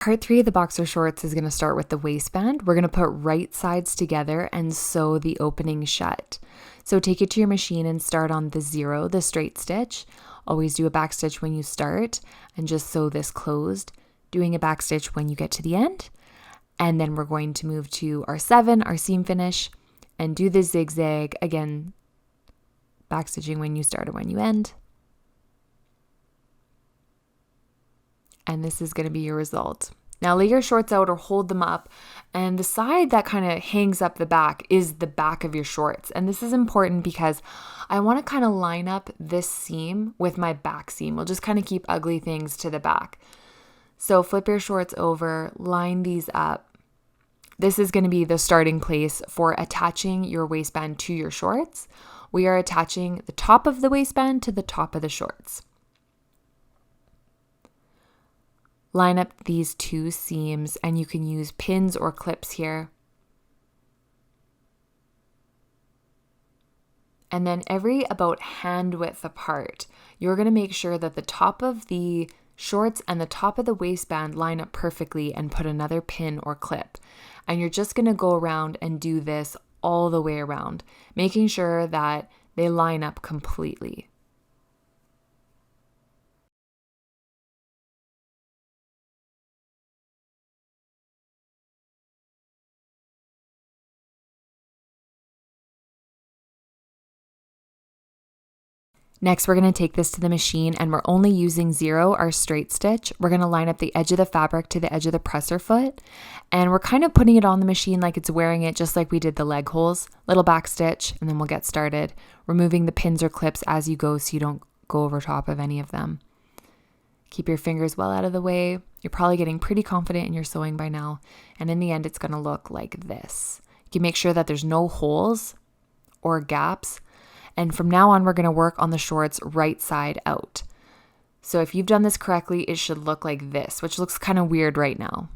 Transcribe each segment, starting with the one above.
Part 3 of the boxer shorts is going to start with the waistband. We're going to put right sides together and sew the opening shut. So take it to your machine and start on the 0, the straight stitch. Always do a back stitch when you start and just sew this closed, doing a back stitch when you get to the end. And then we're going to move to our 7, our seam finish, and do the zigzag again, back stitching when you start and when you end. And this is going to be your result. Now lay your shorts out or hold them up, and the side that kind of hangs up the back is the back of your shorts. And this is important because I want to kind of line up this seam with my back seam. We'll just kind of keep ugly things to the back. So flip your shorts over, line these up. This is going to be the starting place for attaching your waistband to your shorts. We are attaching the top of the waistband to the top of the shorts. Line up these 2 seams, and you can use pins or clips here. And then every about hand width apart, you're going to make sure that the top of the shorts and the top of the waistband line up perfectly and put another pin or clip. And you're just going to go around and do this all the way around, making sure that they line up completely. Next, we're going to take this to the machine, and we're only using 0, our straight stitch. We're going to line up the edge of the fabric to the edge of the presser foot, and we're kind of putting it on the machine like it's wearing it, just like we did the leg holes. Little back stitch, and then we'll get started. Removing the pins or clips as you go so you don't go over top of any of them. Keep your fingers well out of the way. You're probably getting pretty confident in your sewing by now, and in the end, it's going to look like this. You can make sure that there's no holes or gaps. And from now on, we're going to work on the shorts right side out. So if you've done this correctly, it should look like this, which looks kind of weird right now.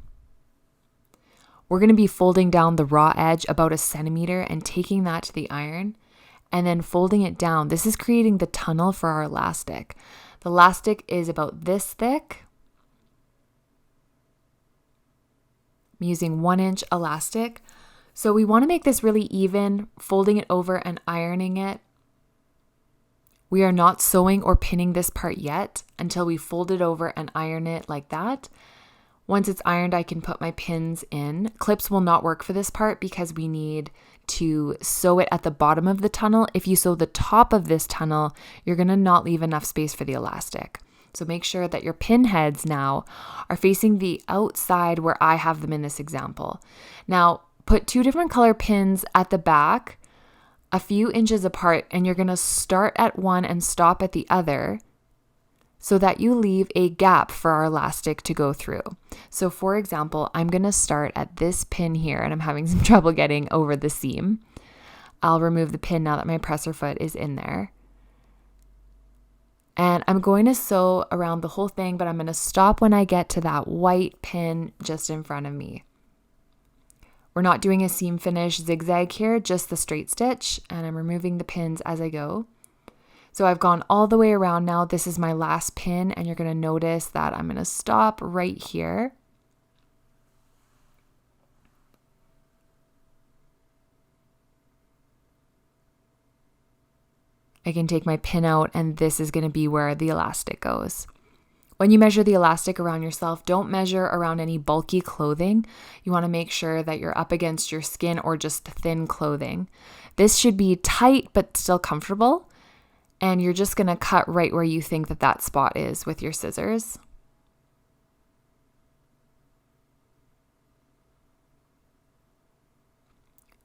We're going to be folding down the raw edge about 1 centimeter and taking that to the iron and then folding it down. This is creating the tunnel for our elastic. The elastic is about this thick. I'm using 1-inch elastic. So we want to make this really even, folding it over and ironing it. We are not sewing or pinning this part yet until we fold it over and iron it like that. Once it's ironed, I can put my pins in. Clips will not work for this part because we need to sew it at the bottom of the tunnel. If you sew the top of this tunnel, you're going to not leave enough space for the elastic. So make sure that your pin heads now are facing the outside where I have them in this example. Now, put 2 different color pins at the back, a few inches apart, and you're going to start at one and stop at the other so that you leave a gap for our elastic to go through. So for example, I'm going to start at this pin here, and I'm having some trouble getting over the seam. I'll remove the pin now that my presser foot is in there. And I'm going to sew around the whole thing, but I'm going to stop when I get to that white pin just in front of me. We're not doing a seam finish zigzag here, just the straight stitch, and I'm removing the pins as I go. So I've gone all the way around now. This is my last pin, and you're going to notice that I'm going to stop right here. I can take my pin out, and this is going to be where the elastic goes. When you measure the elastic around yourself, don't measure around any bulky clothing. You want to make sure that you're up against your skin or just thin clothing. This should be tight but still comfortable, and you're just going to cut right where you think that spot is with your scissors.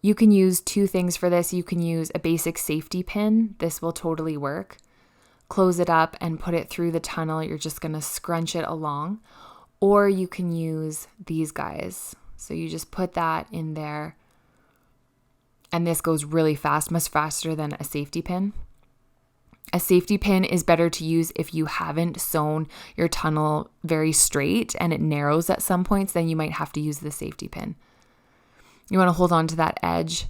You can use 2 things for this. You can use a basic safety pin. This will totally work. Close it up and put it through the tunnel. You're just going to scrunch it along. Or you can use these guys. So you just put that in there. And this goes really fast, much faster than a safety pin. A safety pin is better to use if you haven't sewn your tunnel very straight and it narrows at some points, then you might have to use the safety pin. You want to hold on to that edge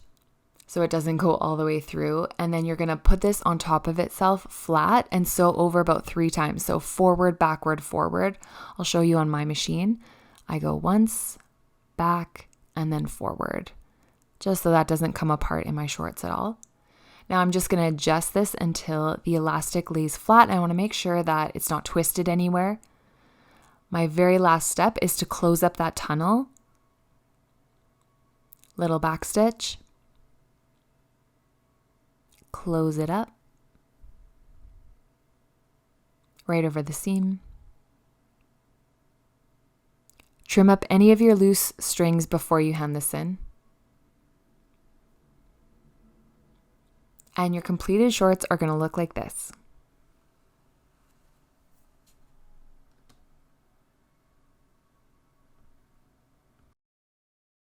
so it doesn't go all the way through. And then you're going to put this on top of itself flat and sew over about 3 times. So forward, backward, forward. I'll show you on my machine. I go once, back, and then forward, just so that doesn't come apart in my shorts at all. Now I'm just going to adjust this until the elastic lays flat, and I want to make sure that it's not twisted anywhere. My very last step is to close up that tunnel. Little back stitch. Close it up. Right over the seam. Trim up any of your loose strings before you hem this in. And your completed shorts are going to look like this.